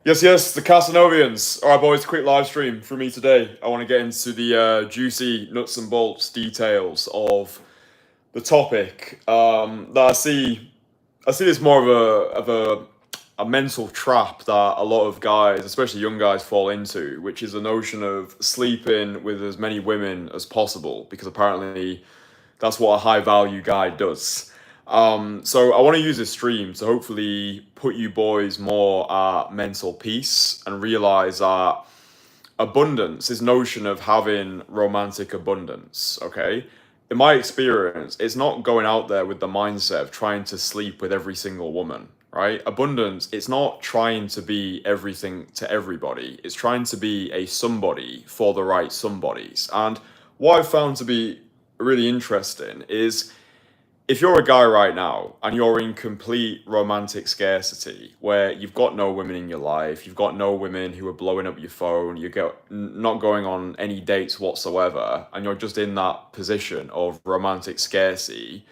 Yes, the Casanovians. All right, boys, quick live stream for me today. I want to get into the juicy nuts and bolts details of the topic that I see this more of a mental trap that a lot of guys, especially young guys, fall into, which is the notion of sleeping with as many women as possible, because apparently that's what a high value guy does. So I want to use this stream to hopefully put you boys more at mental peace and realize that abundance, this notion of having romantic abundance, okay? In my experience, it's not going out there with the mindset of trying to sleep with every single woman, right? Abundance, it's not trying to be everything to everybody. It's trying to be a somebody for the right somebodies. And what I've found to be really interesting is if you're a guy right now and you're in complete romantic scarcity, where you've got no women in your life, you've got no women who are blowing up your phone, not going on any dates whatsoever, and you're just in that position of romantic scarcity,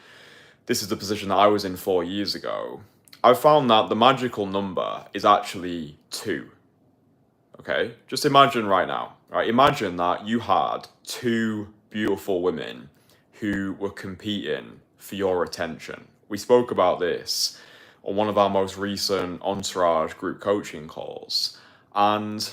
this is the position that I was in 4 years ago. I found that the magical number is actually two. Okay, just imagine right now, right? Imagine that you had two beautiful women who were competing for your attention. We spoke about this on one of our most recent Entourage group coaching calls. And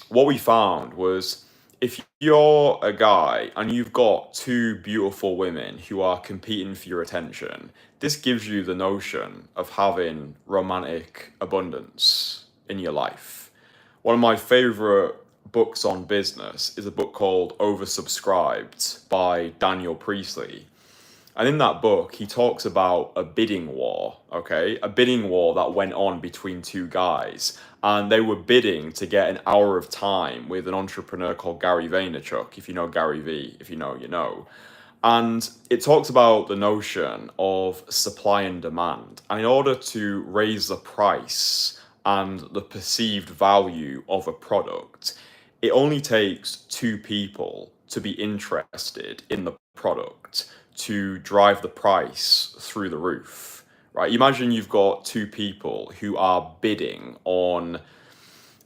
what we found was if you're a guy and you've got two beautiful women who are competing for your attention, this gives you the notion of having romantic abundance in your life. One of my favorite books on business is a book called Oversubscribed by Daniel Priestley. And in that book, he talks about a bidding war, okay? A bidding war that went on between two guys. And they were bidding to get an hour of time with an entrepreneur called Gary Vaynerchuk. If you know Gary V, if you know, you know. And it talks about the notion of supply and demand. And in order to raise the price and the perceived value of a product, it only takes two people to be interested in the product to drive the price through the roof, right? Imagine you've got two people who are bidding on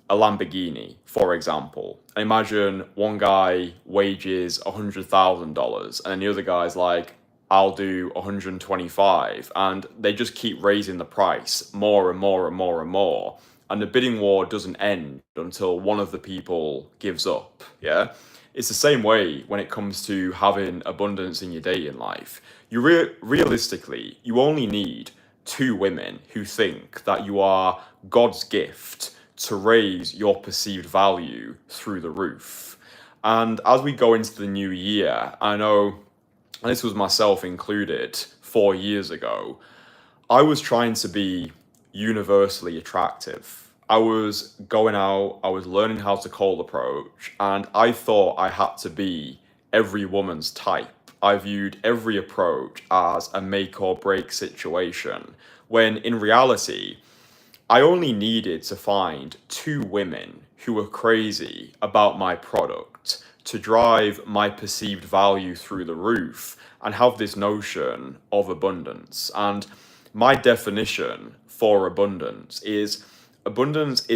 a Lamborghini, for example. And imagine one guy wages $100,000 and then the other guy's like, I'll do 125, and they just keep raising the price more and more and more and more. And the bidding war doesn't end until one of the people gives up. Yeah. It's the same way when it comes to having abundance in your dating life. Realistically, you only need two women who think that you are God's gift to raise your perceived value through the roof. And as we go into the new year, I know, and this was myself included 4 years ago, I was trying to be universally attractive. I was going out, I was learning how to cold approach, and I thought I had to be every woman's type. I viewed every approach as a make or break situation, when in reality, I only needed to find two women who were crazy about my product to drive my perceived value through the roof and have this notion of abundance. And my definition for abundance is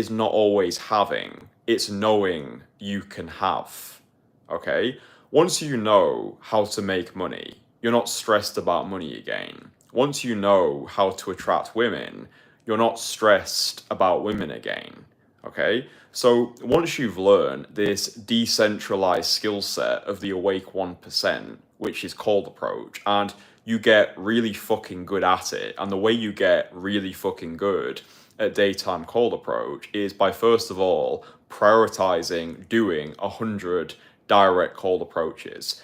not always having, it's knowing you can have. Okay? Once you know how to make money, you're not stressed about money again. Once you know how to attract women, you're not stressed about women again. Okay? So once you've learned this decentralized skill set of the awake 1%, which is cold approach, and you get really fucking good at it, and the way you get really fucking good at daytime cold approach is by first of all prioritizing doing 100 direct cold approaches.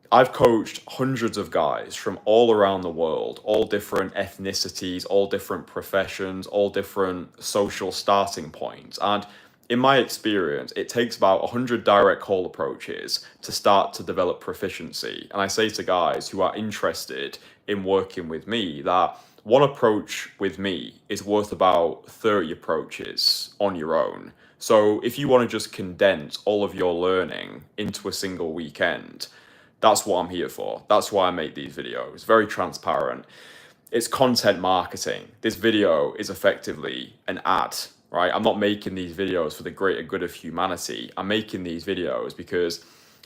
I've coached hundreds of guys from all around the world, all different ethnicities, all different professions, all different social starting points. And in my experience, it takes about 100 direct cold approaches to start to develop proficiency. And I say to guys who are interested in working with me that one approach with me is worth about 30 approaches on your own. So if you want to just condense all of your learning into a single weekend, that's what I'm here for. That's why I make these videos. Very transparent. It's content marketing. This video is effectively an ad right? I'm not making these videos for the greater good of humanity. I'm making these videos because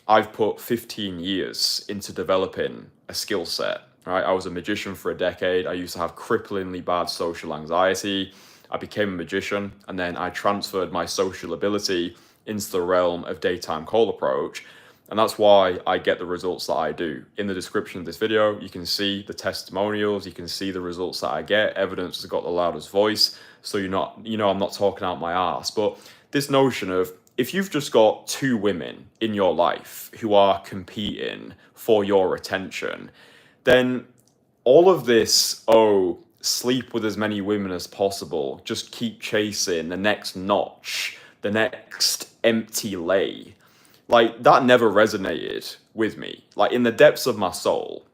I've put 15 years into developing a skill set, right? I was a magician for a decade. I used to have cripplingly bad social anxiety. I became a magician, and then I transferred my social ability into the realm of daytime cold approach. And that's why I get the results that I do. In the description of this video, you can see the testimonials, you can see the results that I get. Evidence has got the loudest voice. So I'm not talking out my ass. But this notion of, if you've just got two women in your life who are competing for your attention, then all of this, sleep with as many women as possible, just keep chasing the next notch, the next empty lay, like that never resonated with me. Like in the depths of my soul,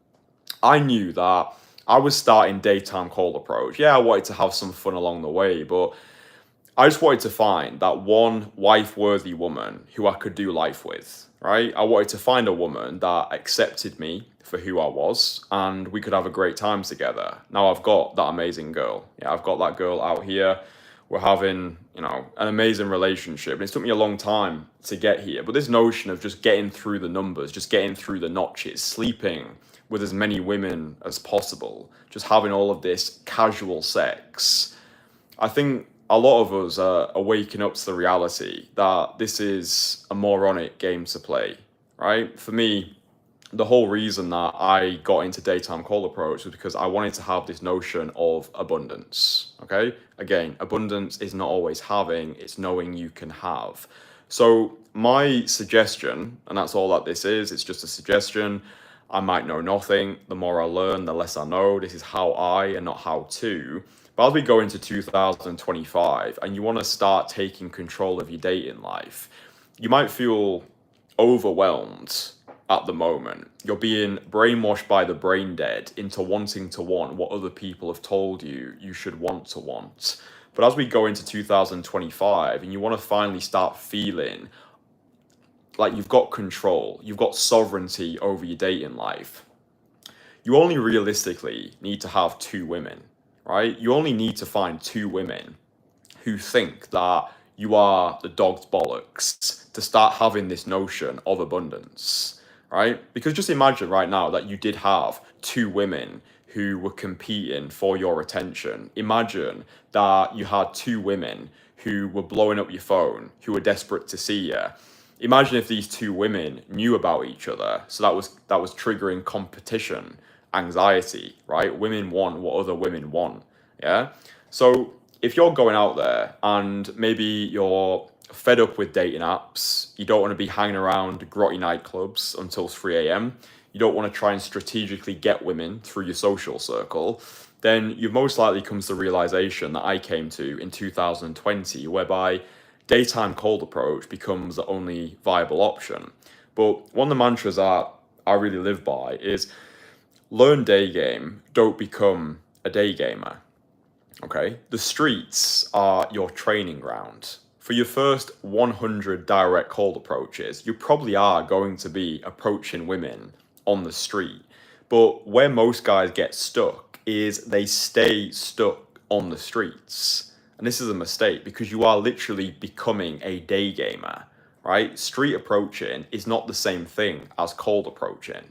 I knew that I was starting daytime cold approach. Yeah, I wanted to have some fun along the way, but I just wanted to find that one wife-worthy woman who I could do life with, right? I wanted to find a woman that accepted me for who I was, and we could have a great time together. Now I've got that amazing girl. Yeah, I've got that girl out here. We're having, an amazing relationship. And it took me a long time to get here. But this notion of just getting through the numbers, just getting through the notches, sleeping with as many women as possible, just having all of this casual sex, I think a lot of us are waking up to the reality that this is a moronic game to play, right? For me, the whole reason that I got into daytime cold approach was because I wanted to have this notion of abundance. Okay. Again, abundance is not always having, it's knowing you can have. So, my suggestion, and that's all that this is, it's just a suggestion. I might know nothing. The more I learn, the less I know. This is how I and not how to. But as we go into 2025 and you want to start taking control of your dating life, you might feel overwhelmed at the moment. You're being brainwashed by the brain dead into wanting to want what other people have told you you should want to want. But as we go into 2025 and you want to finally start feeling like you've got control, you've got sovereignty over your dating life, you only realistically need to have two women, right? You only need to find two women who think that you are the dog's bollocks to start having this notion of abundance, right? Because just imagine right now that you did have two women who were competing for your attention. Imagine that you had two women who were blowing up your phone, who were desperate to see you. Imagine if these two women knew about each other. So that was triggering competition, anxiety, right? Women want what other women want. Yeah. So if you're going out there and maybe you're fed up with dating apps, you don't want to be hanging around grotty nightclubs until 3 a.m., you don't want to try and strategically get women through your social circle, then you've most likely come to the realization that I came to in 2020, whereby daytime cold approach becomes the only viable option. But one of the mantras that I really live by is learn day game, don't become a day gamer. Okay, the streets are your training ground. For your first 100 direct cold approaches, you probably are going to be approaching women on the street. But where most guys get stuck is they stay stuck on the streets. And this is a mistake because you are literally becoming a day gamer, right? Street approaching is not the same thing as cold approaching.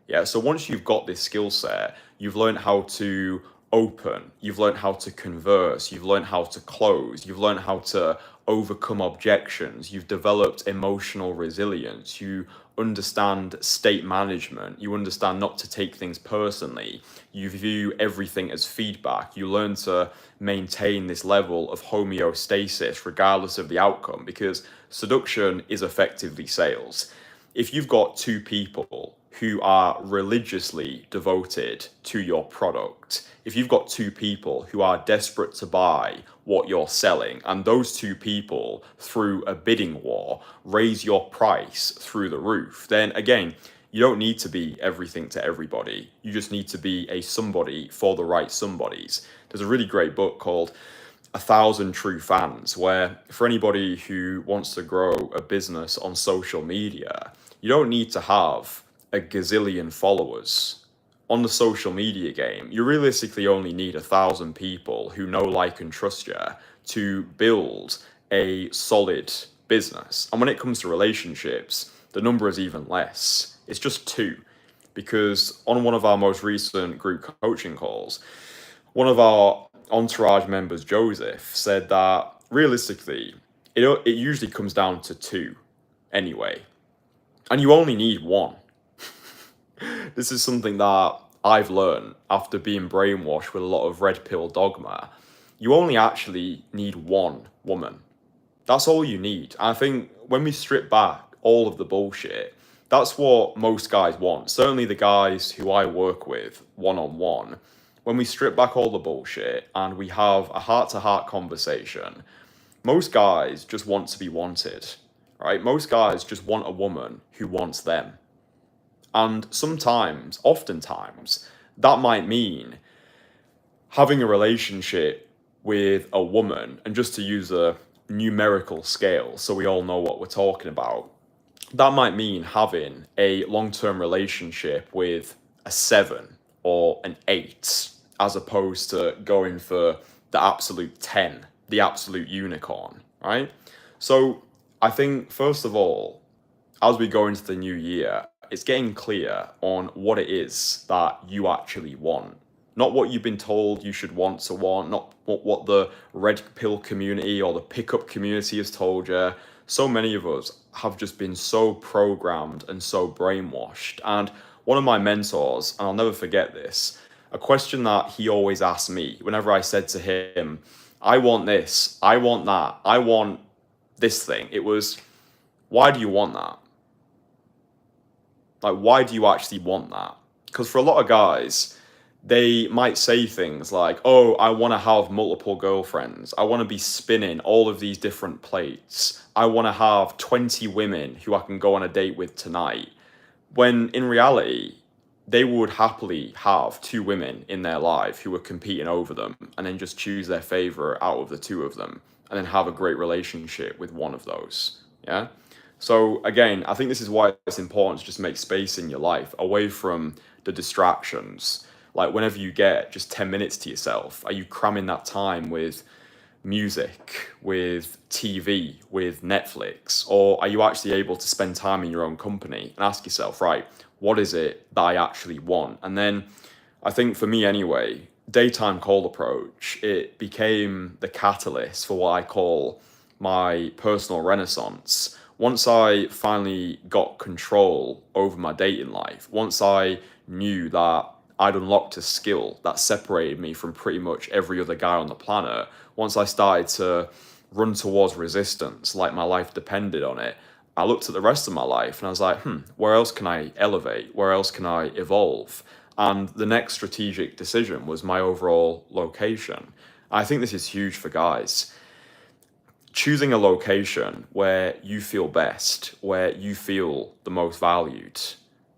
Yeah, so once you've got this skill set, you've learned how to open, you've learned how to converse, you've learned how to close, you've learned how to overcome objections, you've developed emotional resilience, you understand state management, you understand not to take things personally, you view everything as feedback, you learn to maintain this level of homeostasis regardless of the outcome, because seduction is effectively sales. If you've got two people who are religiously devoted to your product, if you've got two people who are desperate to buy what you're selling, and those two people, through a bidding war, raise your price through the roof, then again, you don't need to be everything to everybody. You just need to be a somebody for the right somebodies. There's a really great book called 1,000 True Fans, where for anybody who wants to grow a business on social media, you don't need to have a gazillion followers. on the social media game, you realistically only need 1,000 people who know, like, and trust you to build a solid business. And when it comes to relationships, the number is even less. It's just two. Because on one of our most recent group coaching calls, one of our Entourage members, Joseph, said that realistically, it usually comes down to two anyway. And you only need one. This is something that I've learned after being brainwashed with a lot of red pill dogma. You only actually need one woman. That's all you need. I think when we strip back all of the bullshit, that's what most guys want. Certainly the guys who I work with one-on-one. When we strip back all the bullshit and we have a heart-to-heart conversation, most guys just want to be wanted, right? Most guys just want a woman who wants them. And sometimes, oftentimes, that might mean having a relationship with a woman, and just to use a numerical scale so we all know what we're talking about, that might mean having a long-term relationship with a 7 or an 8, as opposed to going for the absolute 10, the absolute unicorn, right? So I think, first of all, as we go into the new year, it's getting clear on what it is that you actually want. Not what you've been told you should want to want, not what the red pill community or the pickup community has told you. So many of us have just been so programmed and so brainwashed. And one of my mentors, and I'll never forget this, a question that he always asked me whenever I said to him, I want this, I want that, I want this thing, it was, why do you want that? Like, why do you actually want that? Because for a lot of guys, they might say things like, oh, I want to have multiple girlfriends. I want to be spinning all of these different plates. I want to have 20 women who I can go on a date with tonight. When in reality, they would happily have 2 women in their life who are competing over them and then just choose their favorite out of the 2 of them and then have a great relationship with one of those. Yeah. So again, I think this is why it's important to just make space in your life away from the distractions. Like, whenever you get just 10 minutes to yourself, are you cramming that time with music, with TV, with Netflix? Or are you actually able to spend time in your own company and ask yourself, right, what is it that I actually want? And then I think for me anyway, daytime cold approach, it became the catalyst for what I call my personal renaissance. Once I finally got control over my dating life, once I knew that I'd unlocked a skill that separated me from pretty much every other guy on the planet, once I started to run towards resistance, like my life depended on it, I looked at the rest of my life and I was like, where else can I elevate? Where else can I evolve? And the next strategic decision was my overall location. I think this is huge for guys. Choosing a location where you feel best, where you feel the most valued.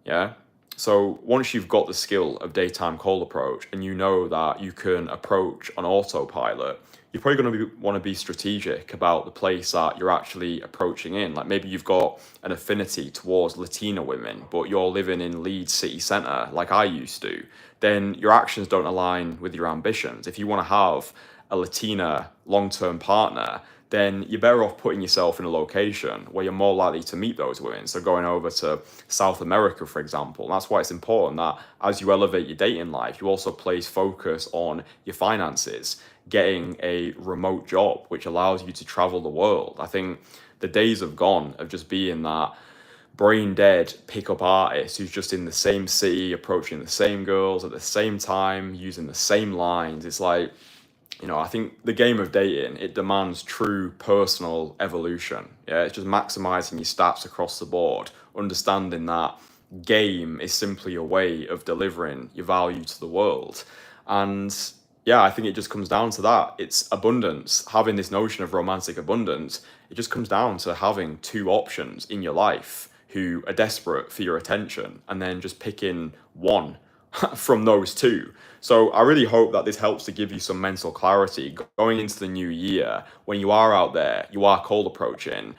Yeah. So once you've got the skill of daytime cold approach and you know that you can approach on autopilot, you're probably going to want to be strategic about the place that you're actually approaching in. Like, maybe you've got an affinity towards Latina women, but you're living in Leeds city centre like I used to. Then your actions don't align with your ambitions. If you want to have a Latina long-term partner, then you're better off putting yourself in a location where you're more likely to meet those women. So going over to South America, for example. And that's why it's important that as you elevate your dating life, you also place focus on your finances, getting a remote job, which allows you to travel the world. I think the days have gone of just being that brain dead pickup artist who's just in the same city, approaching the same girls at the same time, using the same lines. It's like, I think the game of dating, it demands true personal evolution. Yeah, it's just maximizing your stats across the board, understanding that game is simply a way of delivering your value to the world. And yeah, I think it just comes down to that. It's abundance, having this notion of romantic abundance. It just comes down to having 2 options in your life who are desperate for your attention and then just picking one from those 2. So I really hope that this helps to give you some mental clarity going into the new year. When you are out there, you are cold approaching,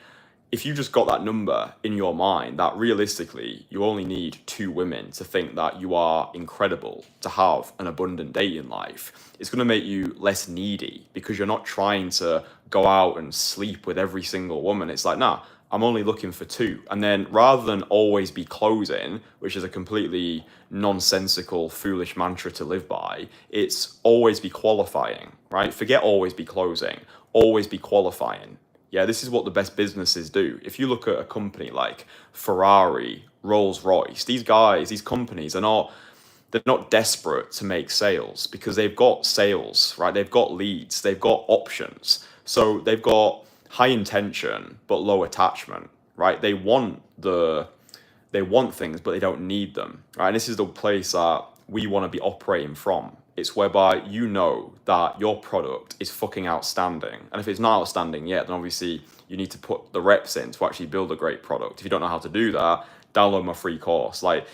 if you just got that number in your mind, that realistically you only need 2 women to think that you are incredible, to have an abundant dating life, it's going to make you less needy because you're not trying to go out and sleep with every single woman. It's like, nah, I'm only looking for 2. And then rather than always be closing, which is a completely nonsensical, foolish mantra to live by, it's always be qualifying, right? Forget always be closing, always be qualifying. Yeah, this is what the best businesses do. If you look at a company like Ferrari, Rolls-Royce, these guys, these companies they're not desperate to make sales because they've got sales, right? They've got leads, they've got options. So they've got high intention but low attachment, right? They want things, but they don't need them, right? And this is the place that we want to be operating from. It's whereby you know that your product is fucking outstanding. And if it's not outstanding yet, then obviously you need to put the reps in to actually build a great product. If you don't know how to do that, download my free course. Like,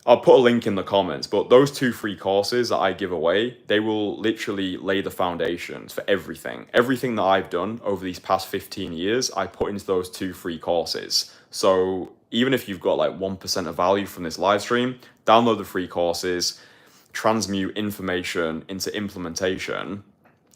I'll put a link in the comments, but those 2 free courses that I give away, they will literally lay the foundations for everything. Everything that I've done over these past 15 years, I put into those 2 free courses. So even if you've got like 1% of value from this live stream, download the free courses, transmute information into implementation. And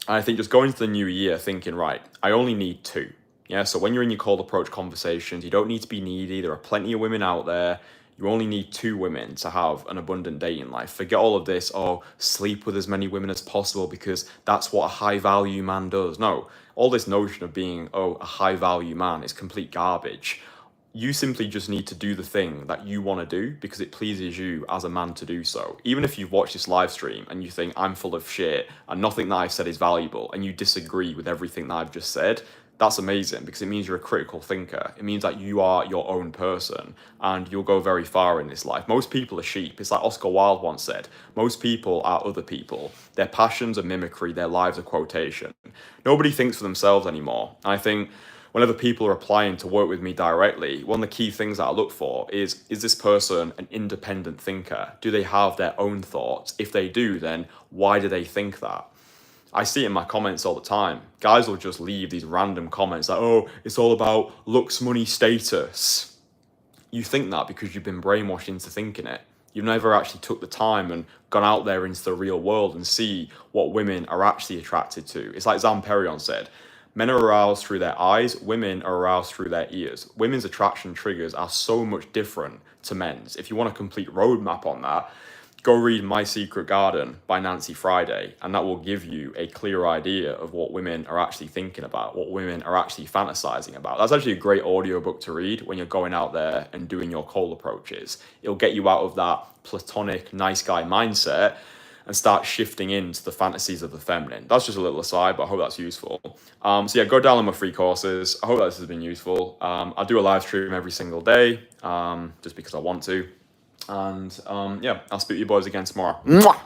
I think just go into the new year thinking, right, I only need 2. Yeah, so when you're in your cold approach conversations, you don't need to be needy. There are plenty of women out there. You only need 2 women to have an abundant dating life. Forget all of this, oh, sleep with as many women as possible because that's what a high value man does. No, all this notion of being, oh, a high value man is complete garbage. You simply just need to do the thing that you want to do because it pleases you as a man to do so. Even if you've watched this live stream and you think I'm full of shit and nothing that I've said is valuable and you disagree with everything that I've just said, that's amazing because it means you're a critical thinker. It means that you are your own person and you'll go very far in this life. Most people are sheep. It's like Oscar Wilde once said, most people are other people. Their passions are mimicry, their lives are quotation. Nobody thinks for themselves anymore. And I think whenever people are applying to work with me directly, one of the key things that I look for is this person an independent thinker? Do they have their own thoughts? If they do, then why do they think that? I see it in my comments all the time. Guys will just leave these random comments like, oh, it's all about looks, money, status. You think that because you've been brainwashed into thinking it. You've never actually took the time and gone out there into the real world and see what women are actually attracted to. It's like Zamperion said, men are aroused through their eyes, women are aroused through their ears. Women's attraction triggers are so much different to men's. If you want a complete roadmap on that, go read My Secret Garden by Nancy Friday, and that will give you a clear idea of what women are actually thinking about, what women are actually fantasizing about. That's actually a great audiobook to read when you're going out there and doing your cold approaches. It'll get you out of that platonic, nice guy mindset and start shifting into the fantasies of the feminine. That's just a little aside, but I hope that's useful. So yeah, go download my free courses. I hope that this has been useful. I do a live stream every single day, just because I want to. And yeah, I'll speak to you boys again tomorrow. Mwah!